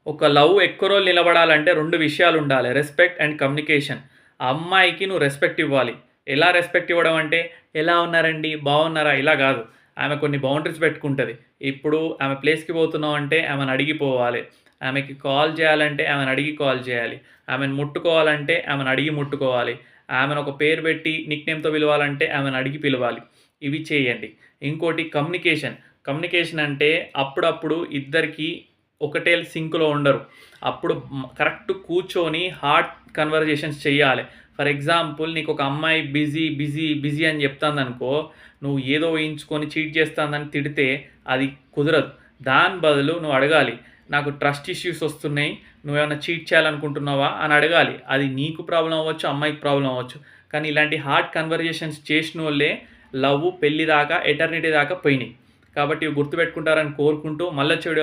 ఒక లవ్ ఎక్కువ రోజులు నిలబడాలంటే 2 విషయాలుండాలి. Respect and communication. ఆ అమ్మాయికి నువ్వు రెస్పెక్ట్ ఇవ్వాలి. ఎలా రెస్పెక్ట్ ఇవ్వడం అంటే, "ఎలా ఉన్నారండి? బాగున్నారా?" ఇలా గాదు. ఆమె కొన్ని బౌండరీస్ పెట్టుకుంటది. ఇప్పుడు ఆమె ప్లేస్‌కి పోతున్నావు అంటే ఆమెని అడిగి పోవాలి. ఆమెకి కాల్ చేయాలంటే ఆమెని అడిగి కాల్ చేయాలి. ఆమెను ముట్టుకోవాలంటే ఆమెని అడిగి ముట్టుకోవాలి. ఆమెను ఒక పేరు పెట్టి నిక్‌నేమ్‌తో పిలవాలంటే ఆమెని అడిగి పిలవాలి. ఇవి చేయండి. ఇంకోటి కమ్యూనికేషన్. కమ్యూనికేషన్ అంటే అప్పుడప్పుడు ఇద్దరికీ ఒకటే సింక్‌లో ఉండరు. అప్పుడు కరెక్ట్ కూర్చొని హార్ట్ కన్వర్జేషన్స్ చెయ్యాలె. ఫర్ ఎగ్జాంపుల్ నీకొక అమ్మాయి బిజీ, బిజీ, బిజీ అని చెప్తాందనుకో, నువ్వు ఏదో ఊహించుకొని చీట్ చేస్తాందని తిడితే అది కుదరదు. దాని బదులు నువ్వు అడగాలి. నాకు ట్రస్ట్ ఇష్యూస్ వస్తున్నాయి. నువ్వేమన్నా చీట్ చేయాలనుకుంటున్నావా? అని అడగాలి. అది నీకు ప్రాబ్లమ్ అవ్వచ్చు, అమ్మాయికి ప్రాబ్లమ్ అవ్వచ్చు. కానీ ఇలాంటి హార్ట్ కన్వర్జేషన్స్ చేసినోళ్ళే లవ్, పెళ్లి దాకా, ఎటర్నిటీ దాకా పోయినాయి. కాబట్టి ఇవి గుర్తుపెట్టుకుంటారని కోరుకుంటూ మళ్ళొచ్చే వీడియోలో